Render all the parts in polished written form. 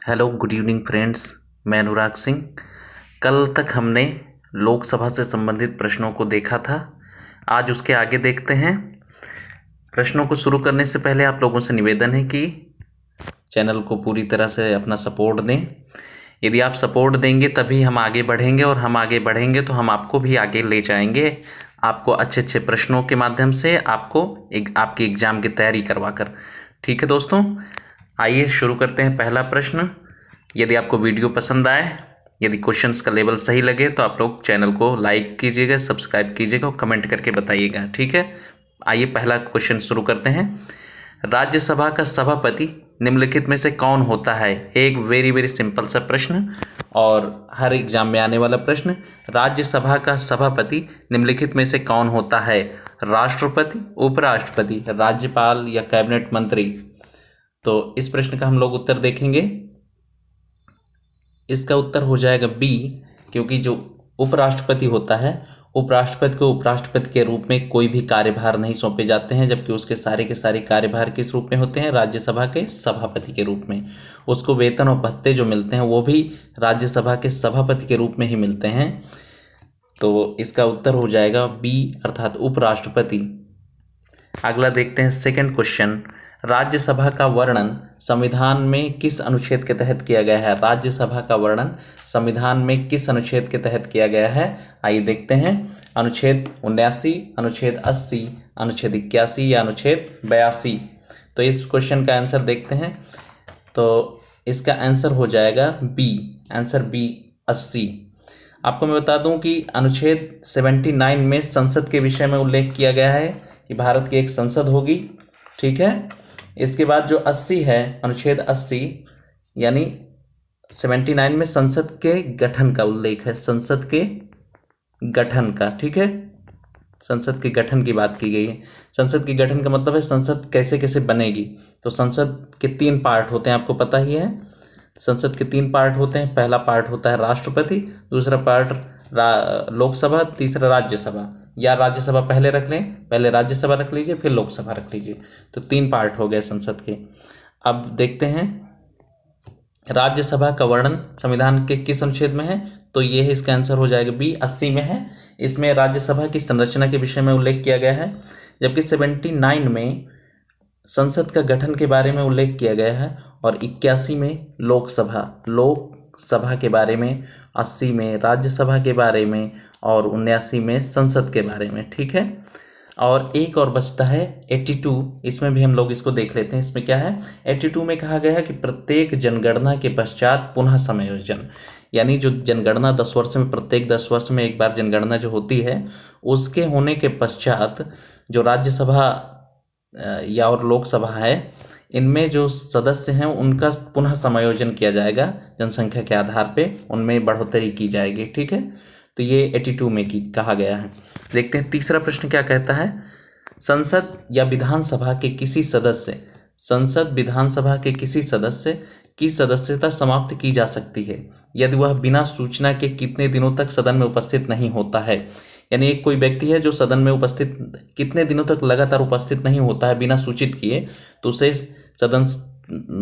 Hello good evening friends. मैं अनुराग सिंह। कल तक हमने लोकसभा से संबंधित प्रश्नों को देखा था। आज उसके आगे देखते हैं। प्रश्नों को शुरू करने से पहले आप लोगों से निवेदन है कि चैनल को पूरी तरह से अपना सपोर्ट दें। यदि आप सपोर्ट देंगे तभी हम आगे बढ़ेंगे, और हम आगे बढ़ेंगे तो हम आपको भी आगे ले जाएंगे, आपको अच्छे अच्छे प्रश्नों के माध्यम से आपको आपकी एग्ज़ाम की तैयारी करवा कर। ठीक है दोस्तों, आइए शुरू करते हैं। पहला प्रश्न, यदि आपको वीडियो पसंद आए, यदि क्वेश्चंस का लेवल सही लगे तो आप लोग चैनल को लाइक कीजिएगा, सब्सक्राइब कीजिएगा और कमेंट करके बताइएगा। ठीक है, आइए पहला क्वेश्चन शुरू करते हैं। राज्यसभा का सभापति निम्नलिखित में से कौन होता है? एक वेरी वेरी सिंपल सा प्रश्न और हर एग्जाम में आने वाला प्रश्न। राज्यसभा का सभापति निम्नलिखित में से कौन होता है? राष्ट्रपति, उपराष्ट्रपति, राज्यपाल या कैबिनेट मंत्री? तो इस प्रश्न का हम लोग उत्तर देखेंगे। इसका उत्तर हो जाएगा बी, क्योंकि जो उपराष्ट्रपति होता है, उपराष्ट्रपति को उपराष्ट्रपति के रूप में कोई भी कार्यभार नहीं सौंपे जाते हैं, जबकि उसके सारे के सारे कार्यभार किस रूप में होते हैं? राज्यसभा के सभापति के रूप में। उसको वेतन और भत्ते जो मिलते हैं वो भी राज्यसभा के सभापति के रूप में ही मिलते हैं। तो इसका उत्तर हो जाएगा बी, अर्थात उपराष्ट्रपति। अगला देखते हैं सेकंड क्वेश्चन। राज्यसभा का वर्णन संविधान में किस अनुच्छेद के तहत किया गया है? राज्यसभा का वर्णन संविधान में किस अनुच्छेद के तहत किया गया है? आइए देखते हैं। अनुच्छेद 79, अनुच्छेद 80, अनुच्छेद 81 या अनुच्छेद 82? तो इस क्वेश्चन का आंसर देखते हैं। तो इसका आंसर हो जाएगा बी, आंसर बी 80। आपको मैं बता दूं कि अनुच्छेद 79 में संसद के विषय में उल्लेख किया गया है कि भारत की एक संसद होगी। ठीक है, इसके बाद जो 80 है, अनुच्छेद 80 यानी 79 में संसद के गठन का उल्लेख है, संसद के गठन का। ठीक है, संसद के गठन की बात की गई है। संसद के गठन का मतलब है संसद कैसे कैसे बनेगी। तो संसद के 3 पार्ट होते हैं, आपको पता ही है। संसद के 3 पार्ट होते हैं। पहला पार्ट होता है राष्ट्रपति, दूसरा पार्ट लोकसभा, तीसरा राज्यसभा। या राज्यसभा पहले रख लें, पहले राज्यसभा रख लीजिए फिर लोकसभा रख लीजिए। तो 3 पार्ट हो गए संसद के। अब देखते हैं राज्यसभा का वर्णन संविधान के किस अनुच्छेद में है? तो ये है, इसका आंसर हो जाएगा बी, 80 में है। इसमें राज्यसभा की संरचना के विषय में उल्लेख किया गया है, जबकि 79 में संसद का गठन के बारे में उल्लेख किया गया है, और 81 में लोकसभा के बारे में, 80 में राज्यसभा के बारे में, और 79 में संसद के बारे में। ठीक है, और एक और बचता है 82। इसमें भी हम लोग इसको देख लेते हैं। इसमें क्या है? 82 में कहा गया है कि प्रत्येक जनगणना के पश्चात पुनः समायोजन, यानी जो जनगणना 10 वर्ष में, प्रत्येक 10 वर्ष में एक बार जनगणना जो होती है, उसके होने के पश्चात जो राज्यसभा या और लोकसभा है, इनमें जो सदस्य हैं उनका पुनः समायोजन किया जाएगा, जनसंख्या के आधार पे उनमें बढ़ोतरी की जाएगी। ठीक है, तो ये 82 में कहा गया है। देखते हैं तीसरा प्रश्न क्या कहता है। संसद या विधानसभा के किसी सदस्य, संसद विधानसभा के किसी सदस्य की सदस्यता समाप्त की जा सकती है यदि वह बिना सूचना के कितने दिनों तक सदन में उपस्थित नहीं होता है? यानी एक कोई व्यक्ति है जो सदन में उपस्थित कितने दिनों तक लगातार उपस्थित नहीं होता है बिना सूचित किए, तो उसे सदन,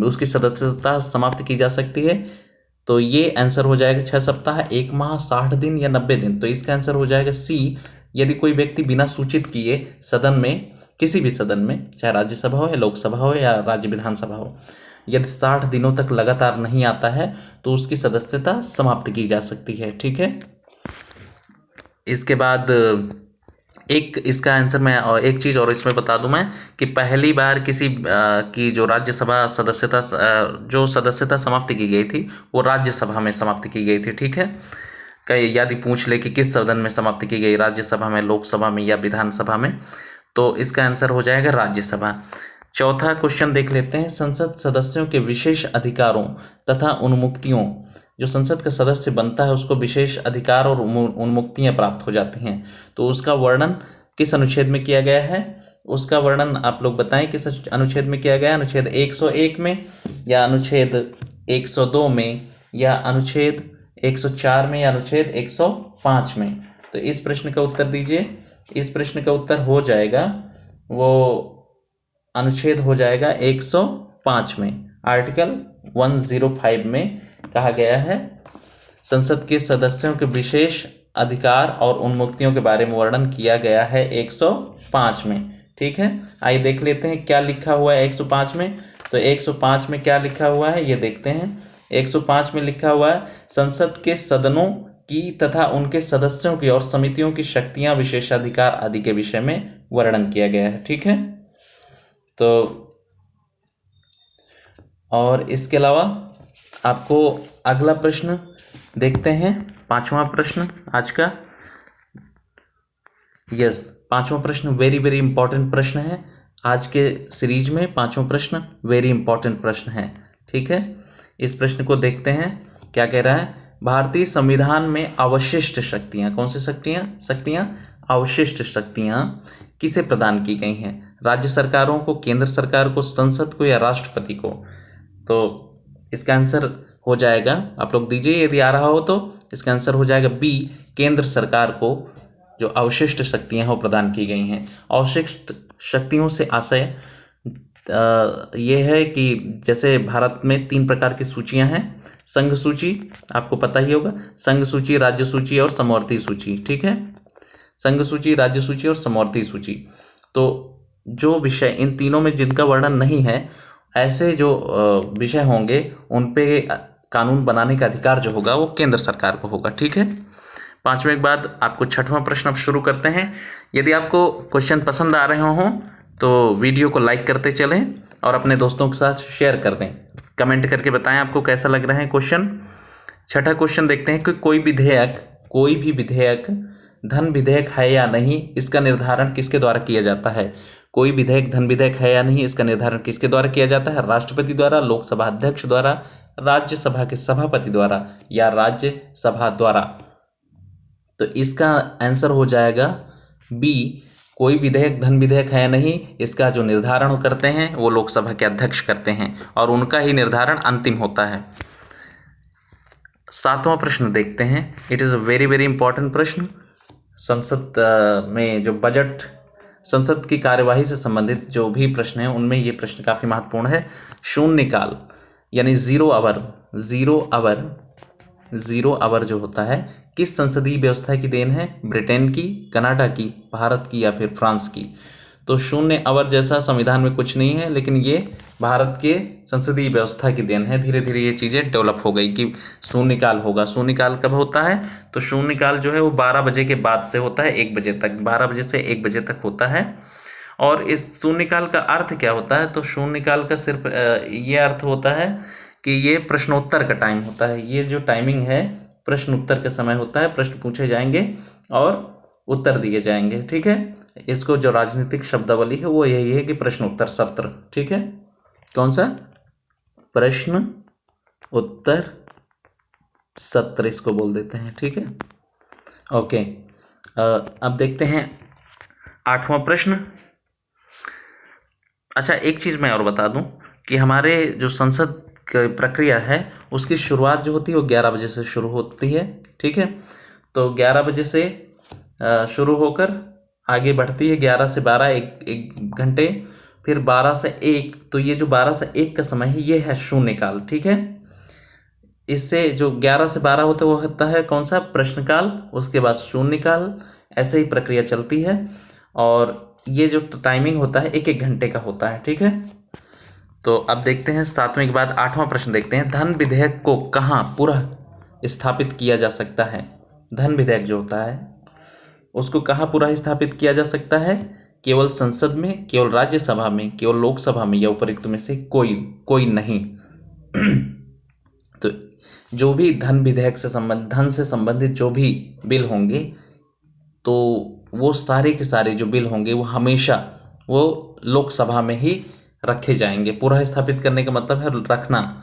उसकी सदस्यता समाप्त की जा सकती है। तो ये आंसर हो जाएगा 6 सप्ताह, 1 माह, 60 दिन या 90 दिन। तो इसका आंसर हो जाएगा सी, यदि कोई व्यक्ति बिना सूचित किए सदन में, किसी भी सदन में, चाहे राज्यसभा हो या लोकसभा हो या राज्य विधानसभा हो, यदि 60 दिनों तक लगातार नहीं आता है तो उसकी सदस्यता समाप्त की जा सकती है। ठीक है, इसके बाद एक इसका आंसर मैं, और एक चीज़ और इसमें बता दूं मैं कि पहली बार किसी की जो राज्यसभा सदस्यता, जो सदस्यता समाप्त की गई थी वो राज्यसभा में समाप्त की गई थी। ठीक है, कई यदि पूछ ले कि किस सदन में समाप्त की गई, राज्यसभा में, लोकसभा में या विधानसभा में, तो इसका आंसर हो जाएगा राज्यसभा। चौथा क्वेश्चन देख लेते हैं। संसद सदस्यों के विशेष अधिकारों तथा उन्मुक्तियों, जो संसद का सदस्य बनता है उसको विशेष अधिकार और उन्मुक्तियां प्राप्त हो जाती हैं, तो उसका वर्णन किस अनुच्छेद में किया गया है? उसका वर्णन आप लोग बताएं किस अनुच्छेद में किया गया है? अनुच्छेद 101 में, या अनुच्छेद 102 में, या अनुच्छेद 104 में, या अनुच्छेद 105 में? तो इस प्रश्न का उत्तर दीजिए। इस प्रश्न का उत्तर हो जाएगा, वो अनुच्छेद हो जाएगा 105 में। आर्टिकल 105 में कहा गया है संसद के सदस्यों के विशेष अधिकार और उन्मुक्तियों के बारे में वर्णन किया गया है 105 में। ठीक है, आइए देख लेते हैं क्या लिखा हुआ है 105 में। तो 105 में क्या लिखा हुआ है ये देखते हैं। 105 में लिखा हुआ है संसद के सदनों की तथा उनके सदस्यों की और समितियों की शक्तियां, विशेषाधिकार आदि के विषय में वर्णन किया गया है। ठीक है, तो और इसके अलावा आपको अगला प्रश्न देखते हैं, 5वां प्रश्न आज का। यस, 5वां प्रश्न वेरी वेरी इंपॉर्टेंट प्रश्न है आज के सीरीज में। 5वां प्रश्न वेरी इंपॉर्टेंट प्रश्न है। ठीक है, इस प्रश्न को देखते हैं क्या कह रहा है। भारतीय संविधान में अवशिष्ट शक्तियां, कौन सी शक्तियां अवशिष्ट शक्तियां किसे प्रदान की गई हैं? राज्य सरकारों को, केंद्र सरकार को, संसद को या राष्ट्रपति को? तो इसका आंसर हो जाएगा, आप लोग दीजिए यदि आ रहा हो तो इसका आंसर हो जाएगा बी, केंद्र सरकार को जो अवशिष्ट शक्तियां हैं वो प्रदान की गई हैं। अवशिष्ट शक्तियों से आशय ये है कि जैसे भारत में 3 प्रकार की सूचियां हैं। संघ सूची आपको पता ही होगा, संघ सूची, राज्य सूची और समवर्ती सूची। ठीक है, संघ सूची, राज्य सूची और समवर्ती सूची। तो जो विषय इन तीनों में जिनका वर्णन नहीं है, ऐसे जो विषय होंगे उन पे कानून बनाने का अधिकार जो होगा वो केंद्र सरकार को होगा। ठीक है, 5वें के बाद आपको 6वां प्रश्न अब शुरू करते हैं। यदि आपको क्वेश्चन पसंद आ रहे हों तो वीडियो को लाइक करते चलें और अपने दोस्तों के साथ शेयर कर दें। कमेंट करके बताएं आपको कैसा लग रहा है क्वेश्चन। 6ठा क्वेश्चन देखते हैं कि कोई भी विधेयक धन विधेयक है या नहीं, इसका निर्धारण किसके द्वारा किया जाता है? कोई विधेयक धन विधेयक है या नहीं, इसका निर्धारण किसके द्वारा किया जाता है? राष्ट्रपति द्वारा, लोकसभा अध्यक्ष द्वारा, राज्यसभा के सभापति द्वारा या राज्यसभा द्वारा? तो इसका आंसर हो जाएगा बी, कोई विधेयक धन विधेयक है या नहीं, इसका जो निर्धारण करते हैं वो लोकसभा के अध्यक्ष करते हैं और उनका ही निर्धारण अंतिम होता है। 7वां प्रश्न देखते हैं। It is a very very important प्रश्न। संसद में जो बजट, संसद की कार्यवाही से संबंधित जो भी प्रश्न हैं उनमें ये प्रश्न काफ़ी महत्वपूर्ण है। शून्यकाल यानी ज़ीरो आवर जो होता है किस संसदीय व्यवस्था की देन है? ब्रिटेन की, कनाडा की, भारत की या फिर फ्रांस की? तो शून्य आवर जैसा संविधान में कुछ नहीं है, लेकिन ये भारत के संसदीय व्यवस्था की देन है। धीरे धीरे ये चीज़ें डेवलप हो गई कि शून्यकाल होगा। शून्यकाल कब होता है? तो शून्यकाल जो है वो 12 बजे के बाद से होता है 1 बजे तक, 12 बजे से 1 बजे तक होता है। और इस शून्यकाल का अर्थ क्या होता है? तो शून्यकाल का सिर्फ ये अर्थ होता है कि ये प्रश्नोत्तर का टाइम होता है। ये जो टाइमिंग है प्रश्न उत्तर का समय होता है, प्रश्न पूछे जाएंगे और उत्तर दिए जाएंगे। ठीक है, इसको जो राजनीतिक शब्दावली है वो यही है कि प्रश्न उत्तर सत्र। ठीक है, कौन सा? प्रश्न उत्तर सत्र इसको बोल देते हैं। ठीक है, ओके। अब देखते हैं 8वां प्रश्न। अच्छा, एक चीज़ मैं और बता दूं कि हमारे जो संसद की प्रक्रिया है उसकी शुरुआत जो होती है वो 11 बजे से शुरू होती है। ठीक है, तो 11 बजे से शुरू होकर आगे बढ़ती है 11 से 12, एक घंटे, फिर 12 से 1। तो ये जो 12 से 1 का समय है ये है शून्यकाल। ठीक है, इससे जो 11 से 12 होता है वो होता है कौन सा? प्रश्नकाल, उसके बाद शून्यकाल, ऐसे ही प्रक्रिया चलती है। और ये जो टाइमिंग होता है 1-1 घंटे का होता है। ठीक है, तो अब देखते हैं 7वें के बाद 8वां प्रश्न देखते हैं। धन विधेयक को कहाँ पुनः स्थापित किया जा सकता है? धन विधेयक जो होता है उसको कहाँ पुनः स्थापित किया जा सकता है? केवल संसद में, केवल राज्यसभा में, केवल लोकसभा में या उपरोक्त में से कोई नहीं। तो जो भी धन विधेयक से धन से संबंधित जो भी बिल होंगे तो वो सारे के सारे जो बिल होंगे वो हमेशा वो लोकसभा में ही रखे जाएंगे। पुनः स्थापित करने का मतलब है रखना,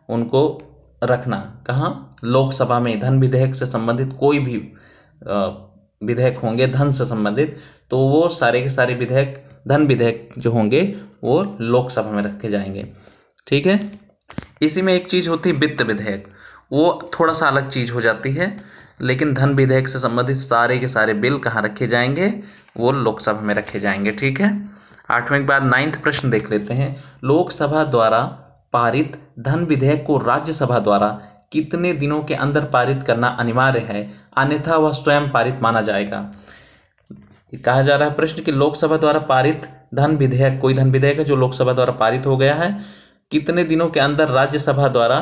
उनको रखना कहाँ? लोकसभा में। धन विधेयक से संबंधित कोई भी विधेयक होंगे धन से संबंधित, तो वो सारे के सारे विधेयक, धन विधेयक जो होंगे वो लोकसभा में रखे जाएंगे। ठीक है, इसी में एक चीज़ होती है वित्त विधेयक, वो थोड़ा सा अलग चीज़ हो जाती है, लेकिन धन विधेयक से संबंधित सारे के सारे बिल कहाँ रखे जाएंगे? वो लोकसभा में रखे जाएंगे। ठीक है, 8वें के बाद 9वां प्रश्न देख लेते हैं। लोकसभा द्वारा पारित धन विधेयक को राज्यसभा द्वारा कितने दिनों के अंदर पारित करना अनिवार्य है, अन्यथा वह स्वयं पारित माना जाएगा। कहा जा रहा है प्रश्न कि लोकसभा द्वारा पारित धन विधेयक, कोई धन विधेयक है जो लोकसभा द्वारा पारित हो गया है, कितने दिनों के अंदर राज्यसभा द्वारा,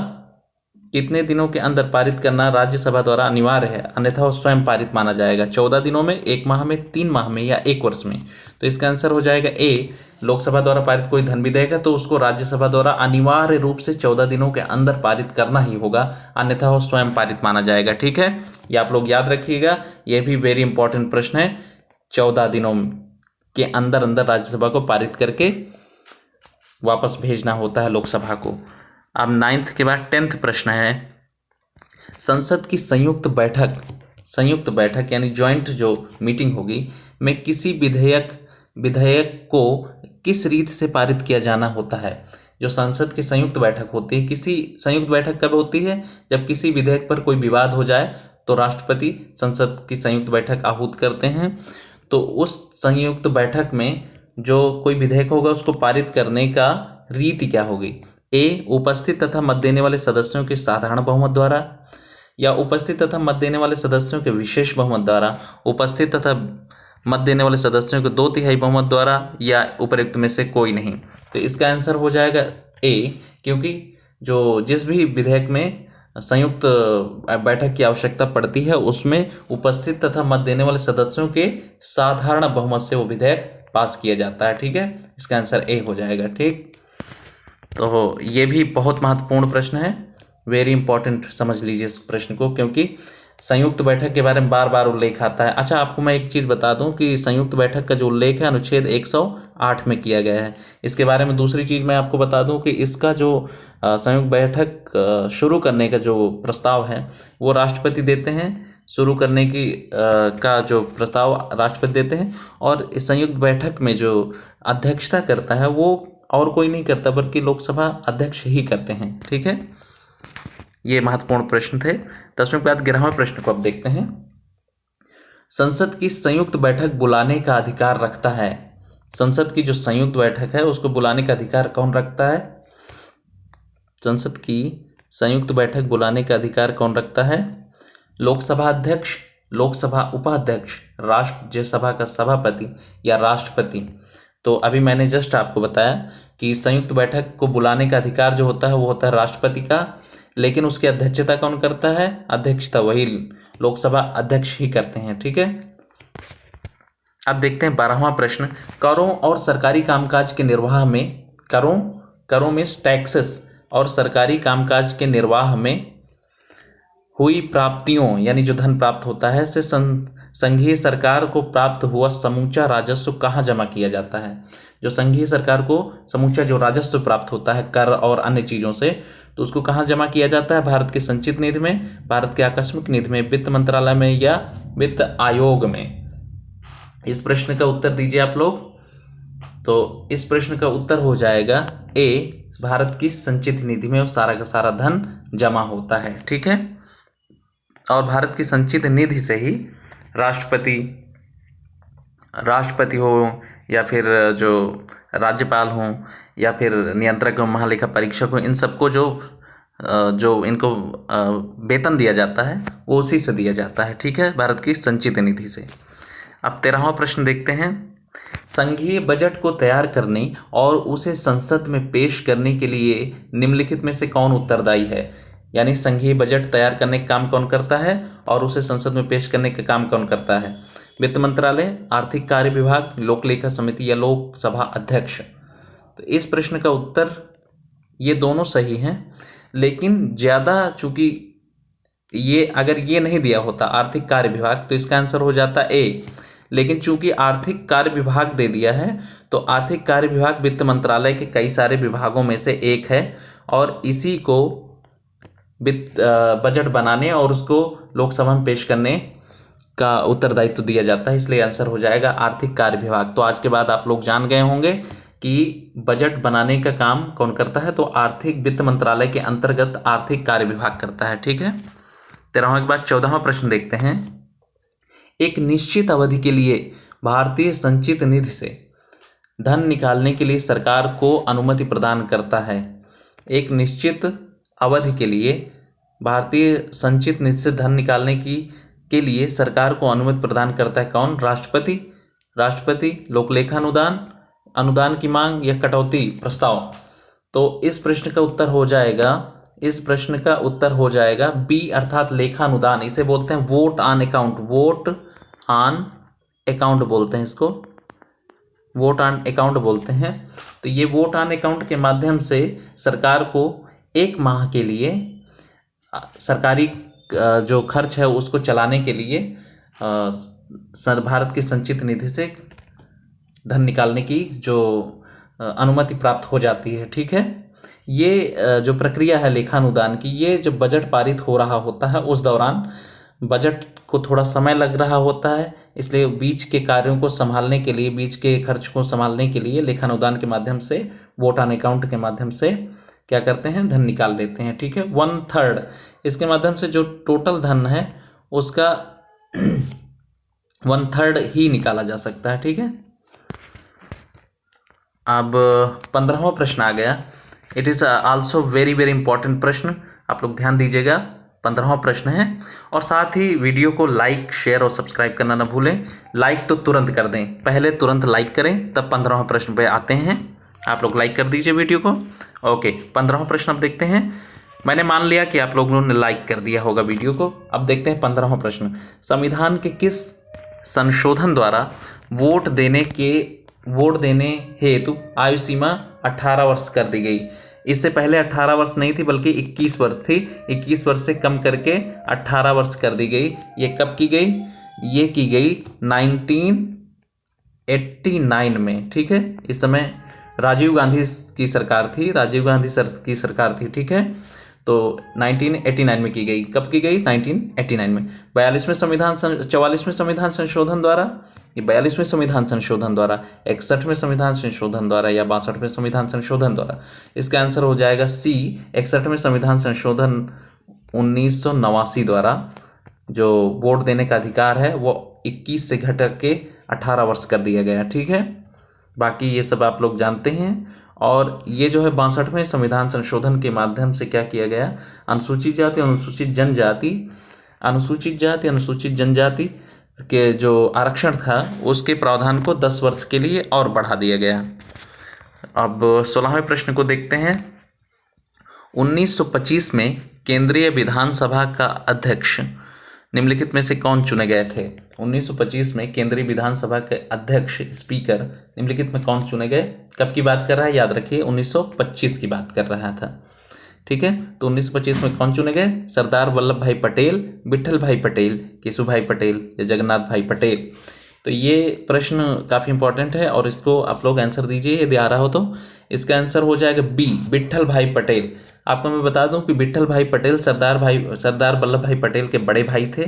कितने दिनों के अंदर पारित करना राज्यसभा द्वारा अनिवार्य है, अन्यथा वो स्वयं पारित माना जाएगा। 14 दिनों में, 1 माह में, 3 माह में या 1 वर्ष में। तो इसका आंसर हो जाएगा ए। लोकसभा द्वारा पारित कोई धन विधेयक है तो उसको राज्यसभा द्वारा अनिवार्य रूप से 14 दिनों के अंदर पारित करना ही होगा, अन्यथा वो स्वयं पारित माना जाएगा। ठीक है, ये आप लोग याद रखिएगा, ये भी वेरी इंपॉर्टेंट प्रश्न है। 14 दिनों के अंदर अंदर राज्यसभा को पारित करके वापस भेजना होता है लोकसभा को। अब 9th के बाद 10th प्रश्न है, संसद की संयुक्त बैठक यानी ज्वाइंट जो मीटिंग होगी में किसी विधेयक को किस रीत से पारित किया जाना होता है। जो संसद की संयुक्त बैठक होती है, किसी संयुक्त बैठक कब होती है, जब किसी विधेयक पर कोई विवाद हो जाए तो राष्ट्रपति संसद की संयुक्त बैठक आहूत करते हैं। तो उस संयुक्त बैठक में जो कोई विधेयक होगा उसको पारित करने का रीति क्या होगी। ए, उपस्थित तथा मत देने वाले सदस्यों के साधारण बहुमत द्वारा, या उपस्थित तथा मत देने वाले सदस्यों के विशेष बहुमत द्वारा, उपस्थित तथा मत देने वाले सदस्यों के 2/3 बहुमत द्वारा, या उपरोक्त में से कोई नहीं। तो इसका आंसर हो जाएगा ए, क्योंकि जो जिस भी विधेयक में संयुक्त बैठक की आवश्यकता पड़ती है उसमें उपस्थित तथा मत देने वाले सदस्यों के साधारण बहुमत से वो विधेयक पास किया जाता है। ठीक है, इसका आंसर ए हो जाएगा। ठीक, तो ये भी बहुत महत्वपूर्ण प्रश्न है, वेरी इंपॉर्टेंट, समझ लीजिए इस प्रश्न को, क्योंकि संयुक्त बैठक के बारे में बार बार उल्लेख आता है। अच्छा, आपको मैं एक चीज़ बता दूं कि संयुक्त बैठक का जो उल्लेख है अनुच्छेद 108 में किया गया है। इसके बारे में दूसरी चीज़ मैं आपको बता दूं कि इसका जो संयुक्त बैठक शुरू करने का जो प्रस्ताव है वो राष्ट्रपति देते हैं। शुरू करने की का जो प्रस्ताव राष्ट्रपति देते हैं, और इस संयुक्त बैठक में जो अध्यक्षता करता है वो और कोई नहीं करता बल्कि लोकसभा अध्यक्ष ही करते हैं। ठीक है, ये महत्वपूर्ण प्रश्न थे। 10वें के बाद 11वें प्रश्न को अब देखते हैं। संसद की संयुक्त बैठक बुलाने का अधिकार रखता है। संसद की जो संयुक्त बैठक है उसको बुलाने का अधिकार कौन रखता है। संसद की संयुक्त बैठक बुलाने का अधिकार कौन रखता है। लोकसभा अध्यक्ष, लोकसभा उपाध्यक्ष, राज्यसभा का सभापति या राष्ट्रपति। तो अभी मैंने जस्ट आपको बताया कि संयुक्त बैठक को बुलाने का अधिकार जो होता है वो होता है राष्ट्रपति का, लेकिन उसकी अध्यक्षता कौन करता है। अध्यक्षता वही लोकसभा अध्यक्ष ही करते हैं। ठीक है, अब देखते हैं 12वां प्रश्न। करों और सरकारी कामकाज के निर्वाह में, करों में टैक्सेस और सरकारी कामकाज के निर्वाह में हुई प्राप्तियों यानी जो धन प्राप्त होता है से संघीय सरकार को प्राप्त हुआ समूचा राजस्व कहाँ जमा किया जाता है। जो संघीय सरकार को समूचा जो राजस्व प्राप्त होता है कर और अन्य चीज़ों से, तो उसको कहाँ जमा किया जाता है। भारत के संचित निधि में, भारत के आकस्मिक निधि में, वित्त मंत्रालय में या वित्त आयोग में। इस प्रश्न का उत्तर दीजिए आप लोग। तो इस प्रश्न का उत्तर हो जाएगा ए, भारत की संचित निधि में सारा का सारा धन जमा होता है। ठीक है, और भारत की संचित निधि से ही राष्ट्रपति हो या फिर जो राज्यपाल हो या फिर नियंत्रक महालेखा परीक्षक हो, इन सबको जो इनको वेतन दिया जाता है वो उसी से दिया जाता है। ठीक है, भारत की संचित निधि से। अब 13वां प्रश्न देखते हैं। संघीय बजट को तैयार करने और उसे संसद में पेश करने के लिए निम्नलिखित में से कौन उत्तरदायी है। यानी संघीय बजट तैयार करने का काम कौन करता है और उसे संसद में पेश करने का काम कौन करता है। वित्त मंत्रालय, आर्थिक कार्य विभाग, लोक लेखा समिति या लोकसभा अध्यक्ष। तो इस प्रश्न का उत्तर ये दोनों सही हैं, लेकिन ज़्यादा चूंकि ये अगर ये नहीं दिया होता आर्थिक कार्य विभाग तो इसका आंसर हो जाता ए, लेकिन चूंकि आर्थिक कार्य विभाग दे दिया है तो आर्थिक कार्य विभाग वित्त मंत्रालय के कई सारे विभागों में से एक है और इसी को बजट बनाने और उसको लोकसभा में पेश करने का उत्तरदायित्व दिया जाता है, इसलिए आंसर हो जाएगा आर्थिक कार्य विभाग। तो आज के बाद आप लोग जान गए होंगे कि बजट बनाने का काम कौन करता है, तो आर्थिक वित्त मंत्रालय के अंतर्गत आर्थिक कार्य विभाग करता है। ठीक है, 13वां के बाद 14वां प्रश्न देखते हैं। एक निश्चित अवधि के लिए भारतीय संचित निधि से धन निकालने के लिए सरकार को अनुमति प्रदान करता है। एक निश्चित अवधि के लिए भारतीय संचित निधि से धन निकालने के लिए सरकार को अनुमति प्रदान करता है कौन? राष्ट्रपति। राष्ट्रपति, लोकलेखा अनुदान, अनुदान की मांग या कटौती प्रस्ताव। तो इस प्रश्न का उत्तर हो जाएगा, इस प्रश्न का उत्तर हो जाएगा बी अर्थात लेखा अनुदान। इसे बोलते हैं vote on account, vote on account बोलते हैं इसको, वोट ऑन अकाउंट बोलते हैं। तो ये वोट ऑन अकाउंट के माध्यम से सरकार को एक माह के लिए सरकारी जो खर्च है उसको चलाने के लिए भारत की संचित निधि से धन निकालने की जो अनुमति प्राप्त हो जाती है। ठीक है, ये जो प्रक्रिया है लेखानुदान की, ये जब बजट पारित हो रहा होता है उस दौरान बजट को थोड़ा समय लग रहा होता है, इसलिए बीच के कार्यों को संभालने के लिए, बीच के खर्च को संभालने के लिए लेखानुदान के माध्यम से, वोट ऑन अकाउंट के माध्यम से क्या करते हैं? धन निकाल लेते हैं। ठीक है, 1/3 इसके माध्यम से जो टोटल धन है उसका 1/3 ही निकाला जा सकता है। ठीक है, अब 15वां प्रश्न आ गया। It is also very very important प्रश्न, आप लोग ध्यान दीजिएगा। 15वां प्रश्न है, और साथ ही वीडियो को लाइक, शेयर और सब्सक्राइब करना ना भूलें। लाइक तो तुरंत कर दें, पहले तुरंत लाइक करें, तब 15वां प्रश्न पे आते हैं। आप लोग लाइक कर दीजिए वीडियो को। ओके, 15वां प्रश्न अब देखते हैं। मैंने मान लिया कि आप लोगों ने लाइक कर दिया होगा वीडियो को। अब देखते हैं 15वां प्रश्न। संविधान के किस संशोधन द्वारा वोट देने हेतु आयु सीमा 18 वर्ष कर दी गई? इससे पहले 18 वर्ष नहीं थी बल्कि 21 वर्ष थी। 21 वर्ष से कम करके 18 वर्ष कर दी गई। ये कब की गई? ये की गई 1989 में। ठीक है, इस समय राजीव गांधी की सरकार थी, राजीव गांधी की सरकार थी। ठीक है, तो 1989 में की गई। कब की गई? 1989 में। 44वें संविधान 44वें संविधान संशोधन द्वारा, ये 42वें संविधान संशोधन द्वारा, 61वें संविधान संशोधन द्वारा या 62वें संविधान संशोधन द्वारा? इसका आंसर हो जाएगा सी, 61वें संविधान संशोधन 1989 द्वारा जो वोट देने का अधिकार है वो 21 से घटा के 18 वर्ष कर दिया गया। ठीक है, बाकी ये सब आप लोग जानते हैं। और ये जो है 62वें संविधान संशोधन के माध्यम से क्या किया गया? अनुसूचित जाति, अनुसूचित जनजाति के जो आरक्षण था उसके प्रावधान को 10 वर्ष के लिए और बढ़ा दिया गया। अब 16वें प्रश्न को देखते हैं। 1925 में केंद्रीय विधानसभा का अध्यक्ष निम्नलिखित में से कौन चुने गए थे? 1925 में केंद्रीय विधानसभा के अध्यक्ष, स्पीकर निम्नलिखित में कौन चुने गए? कब की बात कर रहा है? याद रखिए 1925 की बात कर रहा था। ठीक है, तो 1925 में कौन चुने गए? सरदार वल्लभ भाई पटेल, विट्ठल भाई पटेल, केशु भाई पटेल या जगन्नाथ भाई पटेल? तो ये प्रश्न काफ़ी इंपॉर्टेंट है और इसको आप लोग आंसर दीजिए यदि आ रहा हो तो। इसका आंसर हो जाएगा बी, विट्ठल भाई पटेल। आपको मैं बता दूं कि विट्ठल भाई पटेल सरदार वल्लभ भाई पटेल के बड़े भाई थे,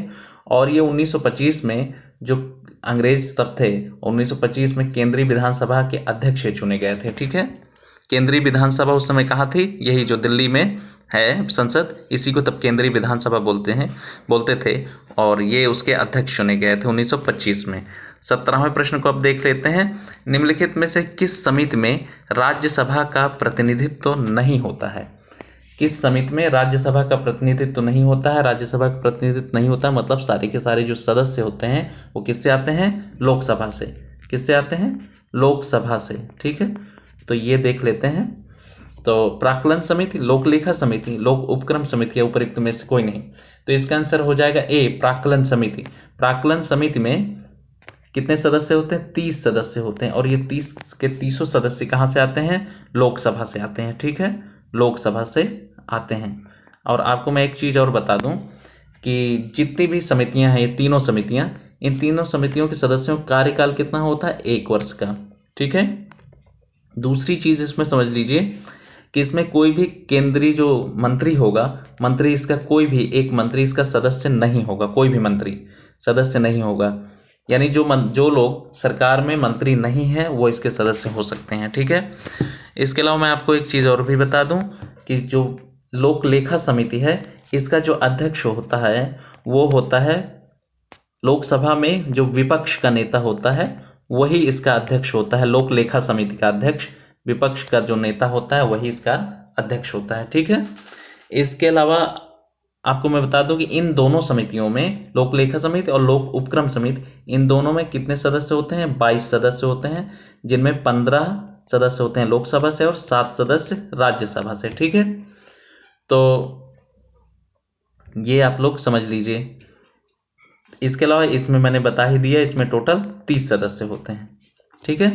और ये 1925 में जो अंग्रेज तब थे, 1925 में केंद्रीय विधानसभा के अध्यक्ष चुने गए थे। ठीक है, केंद्रीय विधानसभा उस समय कहाँ थी? यही जो दिल्ली में है संसद, इसी को तब केंद्रीय विधानसभा बोलते थे, और ये उसके अध्यक्ष चुने गए थे 1925 में। 17वें प्रश्न को अब देख लेते हैं। निम्नलिखित में से किस समिति में राज्यसभा का प्रतिनिधित्व नहीं होता है? किस समिति में राज्यसभा का प्रतिनिधित्व नहीं होता है? राज्यसभा का प्रतिनिधित्व नहीं होता मतलब सारे के सारे जो सदस्य होते हैं वो किससे आते हैं? लोकसभा से। किससे आते हैं? लोकसभा से। ठीक है, तो ये देख लेते हैं। तो प्राक्कलन समिति, लोकलेखा समिति, लोक उपक्रम समिति या उपयुक्त में से कोई नहीं। तो इसका आंसर हो जाएगा ए, प्राक्कलन समिति। प्राक्कलन समिति में कितने सदस्य होते हैं? 30 सदस्य होते हैं, और ये 30 के 30 सदस्य कहाँ से आते हैं? लोकसभा से आते हैं। ठीक है, लोकसभा से आते हैं। और आपको मैं एक चीज़ और बता दूं कि जितनी भी समितियां हैं, ये तीनों समितियां, इन तीनों समितियों के सदस्यों का कार्यकाल कितना होता है? 1 वर्ष का। ठीक है, दूसरी चीज़ इसमें समझ लीजिए कि इसमें कोई भी केंद्रीय जो मंत्री होगा, मंत्री इसका कोई भी एक मंत्री इसका सदस्य नहीं होगा, कोई भी मंत्री सदस्य नहीं होगा। यानी जो लोग सरकार में मंत्री नहीं हैं वो इसके सदस्य हो सकते हैं। ठीक है, इसके अलावा मैं आपको एक चीज़ और भी बता दूं कि जो लोक लेखा समिति है इसका जो अध्यक्ष होता है वो होता है लोकसभा में जो विपक्ष का नेता होता है वही इसका अध्यक्ष होता है। लोक लेखा समिति का अध्यक्ष, विपक्ष का जो नेता होता है वही इसका अध्यक्ष होता है। ठीक है, इसके अलावा आपको मैं बता दूं कि इन दोनों समितियों में, लोक लेखा समिति और लोक उपक्रम समिति, इन दोनों में कितने सदस्य होते हैं? 22 सदस्य होते हैं, जिनमें 15 सदस्य होते हैं लोकसभा से और 7 सदस्य राज्यसभा से। ठीक है, तो ये आप लोग समझ लीजिए। इसके अलावा इसमें मैंने बता ही दिया, इसमें टोटल 30 सदस्य होते हैं। ठीक है,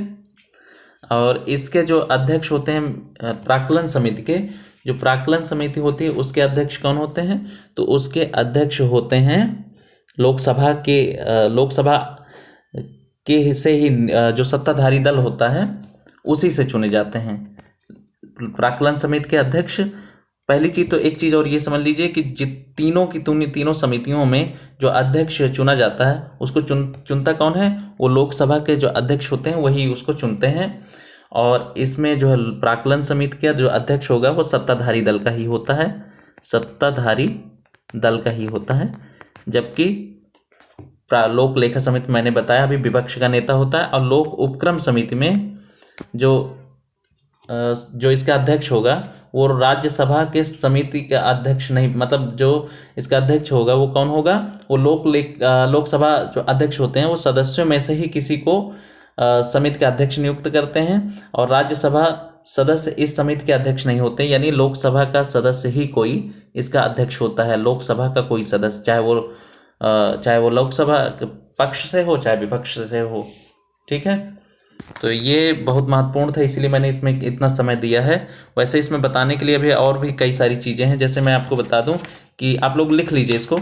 और इसके जो अध्यक्ष होते हैं प्राक्कलन समिति के, जो प्राक्कलन समिति होती है उसके अध्यक्ष कौन होते हैं? तो उसके अध्यक्ष होते हैं लोकसभा के से ही जो सत्ताधारी दल होता है उसी से चुने जाते हैं प्राक्कलन समिति के अध्यक्ष। पहली चीज तो एक चीज और ये समझ लीजिए कि तीनों समितियों में जो अध्यक्ष चुना जाता है उसको चुनता कौन है? वो लोकसभा के जो अध्यक्ष होते हैं वही उसको चुनते हैं। और इसमें जो है प्राक्कलन समिति का जो अध्यक्ष होगा वो सत्ताधारी दल का ही होता है, सत्ताधारी दल का ही होता है। जबकि लोक लेखा समिति मैंने बताया अभी विपक्ष का नेता होता है। और लोक उपक्रम समिति में जो इसका अध्यक्ष होगा वो राज्यसभा के समिति का अध्यक्ष नहीं, मतलब जो इसका अध्यक्ष होगा वो कौन होगा? वो लोकसभा जो अध्यक्ष होते हैं वो सदस्यों में से ही किसी को समिति के अध्यक्ष नियुक्त करते हैं। और राज्यसभा सदस्य इस समिति के अध्यक्ष नहीं होते, यानी लोकसभा का सदस्य ही कोई इसका अध्यक्ष होता है। लोकसभा का कोई सदस्य, चाहे वो लोकसभा पक्ष से हो चाहे विपक्ष से हो। ठीक है, तो ये बहुत महत्वपूर्ण था, इसलिए मैंने इसमें इतना समय दिया है। वैसे इसमें बताने के लिए अभी और भी कई सारी चीज़ें हैं। जैसे मैं आपको बता दूं कि आप लोग लिख लीजिए इसको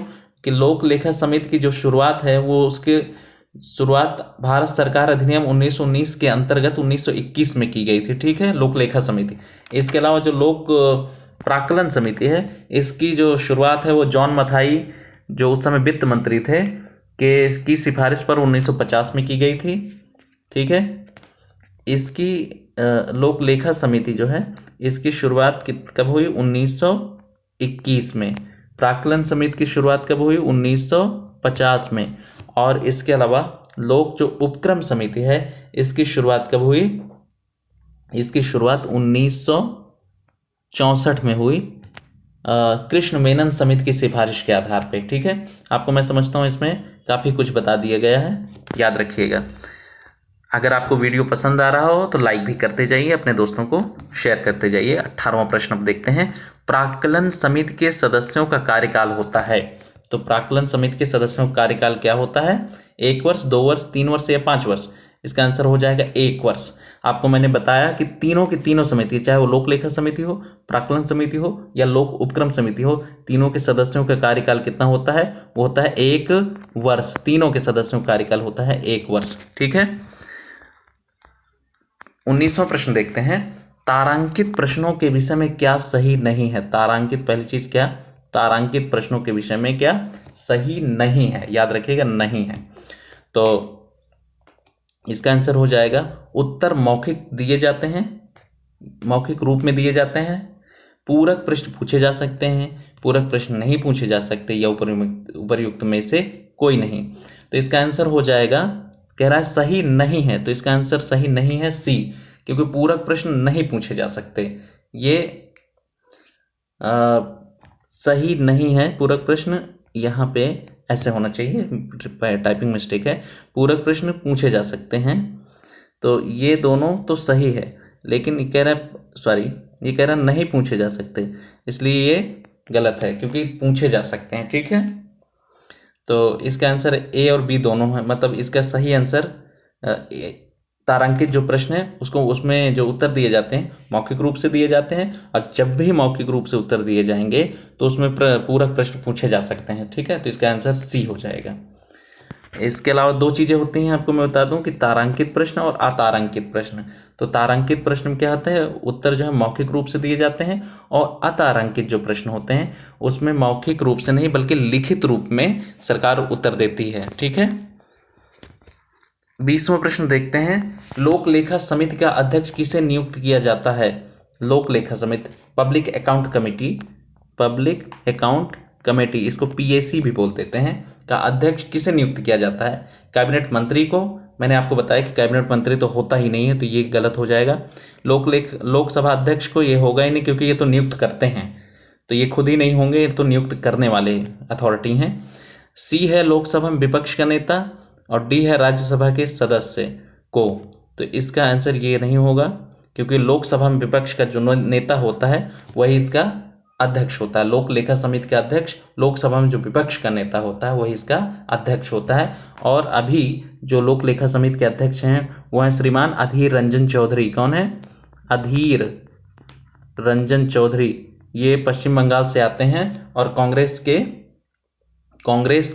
कि लोक लेखा समिति की जो शुरुआत है वो उसकी शुरुआत भारत सरकार अधिनियम 1919 के अंतर्गत 1921 में की गई थी। ठीक है, लोक लेखा समिति। इसके अलावा जो लोक प्राक्कलन समिति है इसकी जो शुरुआत है वो जॉन मथाई, जो उस समय वित्त मंत्री थे, की सिफारिश पर 1950 में की गई थी। ठीक है, इसकी लोक लेखा समिति जो है इसकी शुरुआत कब हुई? 1921 में। प्राक्कलन समिति की शुरुआत कब हुई? 1950 में। और इसके अलावा लोक जो उपक्रम समिति है इसकी शुरुआत कब हुई? इसकी शुरुआत 1964 में हुई कृष्ण मेनन समिति की सिफारिश के आधार पे। ठीक है, आपको मैं समझता हूँ इसमें काफ़ी कुछ बता दिया गया है, याद रखिएगा। अगर आपको वीडियो पसंद आ रहा हो तो लाइक भी करते जाइए, अपने दोस्तों को शेयर करते जाइए। 18वां प्रश्न अब देखते हैं। प्राक्कलन समिति के सदस्यों का कार्यकाल होता है। तो प्राक्कलन समिति के सदस्यों का कार्यकाल क्या होता है? 1 वर्ष, 2 वर्ष, 3 वर्ष या 5 वर्ष? इसका आंसर हो जाएगा 1 वर्ष। आपको मैंने बताया कि तीनों की तीनों समिति, चाहे वो लोक लेखा समिति हो, प्राक्कलन समिति हो या लोक उपक्रम समिति हो, तीनों के सदस्यों का कार्यकाल कितना होता है? वो होता है 1 वर्ष। तीनों के सदस्यों का कार्यकाल होता है 1 वर्ष। ठीक है, 19वां प्रश्न देखते हैं। तारांकित प्रश्नों के विषय में क्या सही नहीं है? तारांकित, पहली चीज क्या? तारांकित प्रश्नों के विषय में क्या सही नहीं है? याद रखिएगा, नहीं है। तो इसका आंसर हो जाएगा उत्तर मौखिक दिए जाते हैं, मौखिक रूप में दिए जाते हैं, पूरक प्रश्न पूछे जा सकते हैं, पूरक प्रश्न नहीं पूछे जा सकते, या उपर्युक्त में से कोई नहीं। तो इसका आंसर हो जाएगा, कह रहा है सही नहीं है, तो इसका आंसर सही नहीं है सी, क्योंकि पूरक प्रश्न नहीं पूछे जा सकते। ये सही नहीं है पूरक प्रश्न, यहाँ पे ऐसे होना चाहिए, टाइपिंग मिस्टेक है। पूरक प्रश्न पूछे जा सकते हैं, तो ये दोनों तो सही है, लेकिन ये कह रहा नहीं पूछे जा सकते, इसलिए ये गलत है, क्योंकि पूछे जा सकते हैं। ठीक है, तो इसका आंसर ए और बी दोनों है, मतलब इसका सही आंसर तारांकित जो प्रश्न है उसमें जो उत्तर दिए जाते हैं मौखिक रूप से दिए जाते हैं, और जब भी मौखिक रूप से उत्तर दिए जाएंगे तो उसमें पूरक प्रश्न पूछे जा सकते हैं। ठीक है, तो इसका आंसर सी हो जाएगा। इसके अलावा 2 चीज़ें होती हैं, आपको मैं बता दूं कि तारांकित प्रश्न और अतारांकित प्रश्न। तो तारांकित प्रश्न में क्या होता है? उत्तर जो है मौखिक रूप से दिए जाते हैं, और अतारांकित जो प्रश्न होते हैं उसमें मौखिक रूप से नहीं बल्कि लिखित रूप में सरकार उत्तर देती है। ठीक है, 20वां प्रश्न देखते हैं। लोक लेखा समिति का अध्यक्ष किसे नियुक्त किया जाता है? लोक लेखा समिति, पब्लिक अकाउंट कमेटी, इसको PAC भी बोल देते हैं, का अध्यक्ष किसे नियुक्त किया जाता है? कैबिनेट मंत्री को, मैंने आपको बताया कि कैबिनेट मंत्री तो होता ही नहीं है, तो ये गलत हो जाएगा। लोकसभा अध्यक्ष को ये होगा ही नहीं, क्योंकि ये तो नियुक्त करते हैं, तो ये खुद ही नहीं होंगे, ये तो नियुक्त करने वाले अथॉरिटी हैं। सी है लोकसभा में विपक्ष का नेता, और डी है राज्यसभा के सदस्य को। तो इसका आंसर ये नहीं होगा, क्योंकि लोकसभा में विपक्ष का जो नेता होता है वही इसका अध्यक्ष होता है। लोक लेखा समिति का अध्यक्ष लोकसभा में जो विपक्ष का नेता होता है वही इसका अध्यक्ष होता है। और अभी जो लोक लेखा समिति के अध्यक्ष हैं वो हैं श्रीमान अधीर रंजन चौधरी। कौन है? अधीर रंजन चौधरी। ये पश्चिम बंगाल से आते हैं और कांग्रेस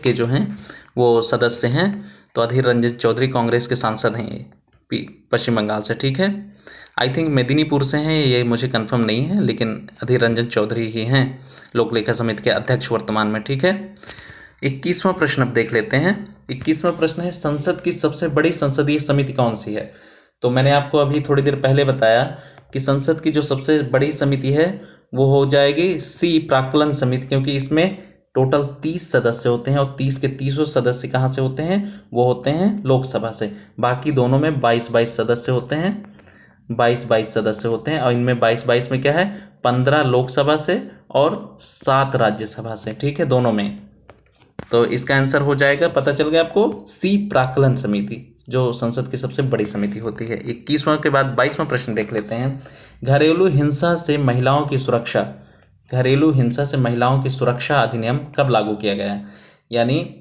के जो हैं वो सदस्य हैं। तो अधीर रंजन चौधरी कांग्रेस के सांसद हैं ये पश्चिम बंगाल से। ठीक है, आई थिंक मेदिनीपुर से हैं, ये मुझे कंफर्म नहीं है, लेकिन अधीर रंजन चौधरी ही हैं लोक लेखा समिति के अध्यक्ष वर्तमान में। ठीक है, 21वां प्रश्न अब देख लेते हैं। 21वां प्रश्न है, संसद की सबसे बड़ी संसदीय समिति कौन सी है? तो मैंने आपको अभी थोड़ी देर पहले बताया कि संसद की जो सबसे बड़ी समिति है वो हो जाएगी सी प्राक्कलन समिति, क्योंकि इसमें टोटल 30 सदस्य होते हैं और 30 के 30 सदस्य कहाँ से होते हैं? वो होते हैं लोकसभा से। बाकी दोनों में 22-22 सदस्य होते हैं, 22-22 सदस्य होते हैं। और इनमें 22-22 में क्या है? 15 लोकसभा से और 7 राज्यसभा से। ठीक है, दोनों में। तो इसका आंसर हो जाएगा, पता चल गया आपको, सी प्राक्कलन समिति, जो संसद की सबसे बड़ी समिति होती है। 21वां के बाद 22वां प्रश्न देख लेते हैं। घरेलू हिंसा से महिलाओं की सुरक्षा अधिनियम कब लागू किया गया? यानी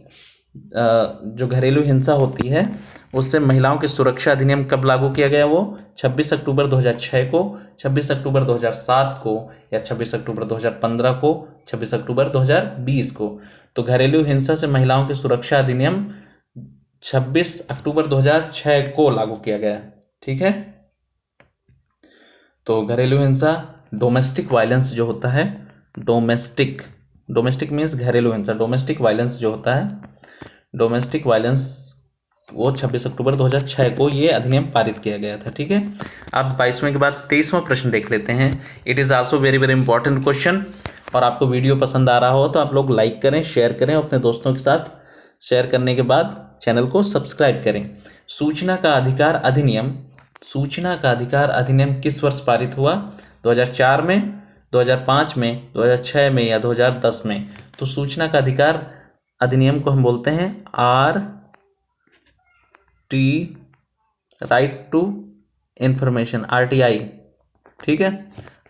जो घरेलू हिंसा होती है उससे महिलाओं की सुरक्षा अधिनियम कब लागू किया गया? वो 26 अक्टूबर 2006 को, 26 अक्टूबर 2007 को, या 26 अक्टूबर 2015 को, 26 अक्टूबर 2020 को। तो घरेलू हिंसा से महिलाओं की सुरक्षा अधिनियम 26 अक्टूबर 2006 को लागू किया गया। ठीक है, तो घरेलू हिंसा, डोमेस्टिक वायलेंस जो होता है, डोमेस्टिक मीन्स घरेलू हिंसा, डोमेस्टिक वायलेंस जो होता है, डोमेस्टिक वायलेंस, वो 26 अक्टूबर 2006 को ये अधिनियम पारित किया गया था। ठीक है, अब 22वें के बाद 23वां प्रश्न देख लेते हैं। It is also very very important question. और आपको वीडियो पसंद आ रहा हो तो आप लोग लाइक करें, शेयर करें अपने दोस्तों के साथ। शेयर करने के बाद चैनल को सब्सक्राइब करें। सूचना का अधिकार अधिनियम किस वर्ष पारित हुआ? 2004 में, 2005 में, 2006 में, या 2010 में? तो सूचना का अधिकार अधिनियम को हम बोलते हैं राइट टू इंफॉर्मेशन, RTI। ठीक है,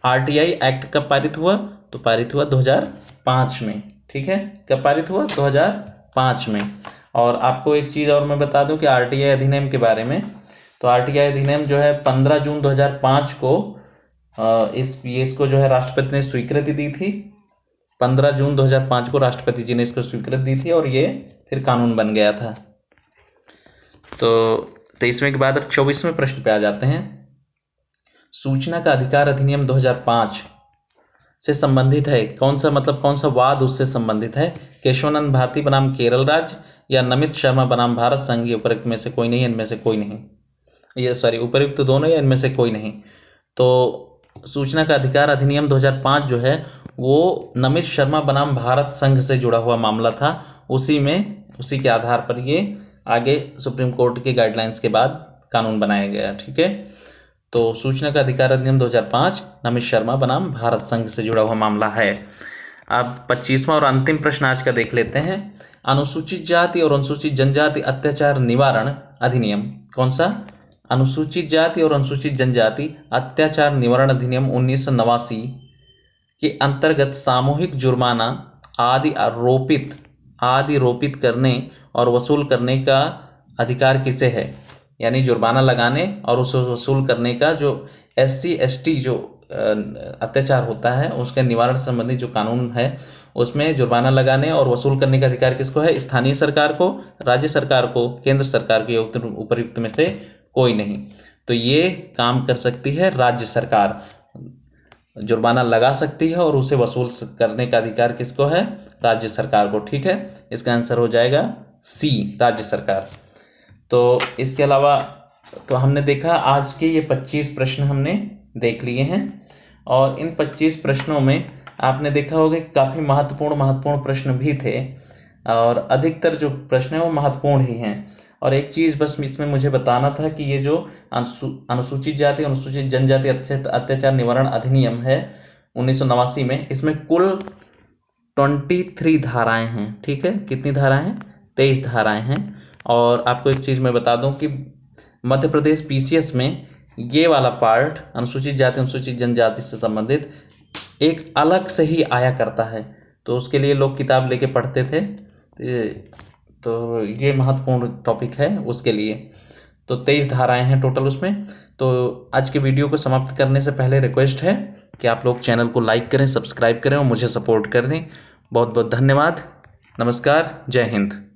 RTI एक्ट कब पारित हुआ? तो पारित हुआ 2005 में। ठीक है, कब पारित हुआ? 2005 में। और आपको एक चीज़ और मैं बता दूं कि RTI अधिनियम के बारे में। तो RTI अधिनियम जो है 15 जून 2005 को इसको जो है राष्ट्रपति ने स्वीकृति दी थी। 15 जून 2005 को राष्ट्रपति जी ने इसको स्वीकृति दी थी और ये फिर कानून बन गया था। तो 23वें के बाद अब 24वें प्रश्न पे आ जाते हैं। सूचना का अधिकार अधिनियम 2005 से संबंधित है कौन सा वाद उससे संबंधित है? केशवानंद भारती बनाम केरल राज्य, या नमित शर्मा बनाम भारत संघ? ये उपयुक्त में से कोई नहीं, इनमें से कोई नहीं। उपयुक्त दोनों या इनमें से कोई नहीं। तो सूचना का अधिकार अधिनियम 2005 जो है वो नमित शर्मा बनाम भारत संघ से जुड़ा हुआ मामला था। उसी के आधार पर ये आगे सुप्रीम कोर्ट के गाइडलाइंस के बाद कानून बनाया गया। ठीक है, तो सूचना का अधिकार अधिनियम 2005 नमित शर्मा बनाम भारत संघ से जुड़ा हुआ मामला है। अब 25वां और अंतिम प्रश्न आज का देख लेते हैं। अनुसूचित जाति और अनुसूचित जनजाति अत्याचार निवारण अधिनियम कौन सा? अनुसूचित जाति और अनुसूचित जनजाति अत्याचार निवारण अधिनियम 1989 के अंतर्गत सामूहिक जुर्माना आदि रोपित करने और वसूल करने का अधिकार किसे है? यानी जुर्माना लगाने और उसे वसूल करने का जो SC ST जो अत्याचार होता है उसके निवारण संबंधी जो कानून है उसमें जुर्माना लगाने और वसूल करने का अधिकार किसको है? स्थानीय सरकार को, राज्य सरकार को, केंद्र सरकार को, उपयुक्त में से कोई नहीं। तो ये काम कर सकती है राज्य सरकार, जुर्माना लगा सकती है और उसे वसूल करने का अधिकार किसको है? राज्य सरकार को। ठीक है, इसका आंसर हो जाएगा C, राज्य सरकार। तो इसके अलावा तो हमने देखा आज के ये 25 प्रश्न हमने देख लिए हैं और इन 25 प्रश्नों में आपने देखा होगा कि काफ़ी महत्वपूर्ण प्रश्न भी थे और अधिकतर जो प्रश्न हैं वो महत्वपूर्ण ही हैं। और एक चीज़ बस इसमें मुझे बताना था कि ये जो अनुसूचित जाति अनुसूचित जनजाति अत्याचार निवारण अधिनियम है 1989 में, इसमें कुल 23 धाराएं हैं। ठीक है, कितनी धाराएं हैं? 23 धाराएं हैं। और आपको एक चीज़ मैं बता दूं कि मध्य प्रदेश पीसीएस में ये वाला पार्ट अनुसूचित जाति अनुसूचित जनजाति से संबंधित एक अलग से ही आया करता है, तो उसके लिए लोग किताब लेके पढ़ते थे। तो ये महत्वपूर्ण टॉपिक है उसके लिए। तो 23 धाराएं हैं टोटल उसमें। तो आज के वीडियो को समाप्त करने से पहले रिक्वेस्ट है कि आप लोग चैनल को लाइक करें, सब्सक्राइब करें और मुझे सपोर्ट करें। बहुत बहुत धन्यवाद। नमस्कार, जय हिंद।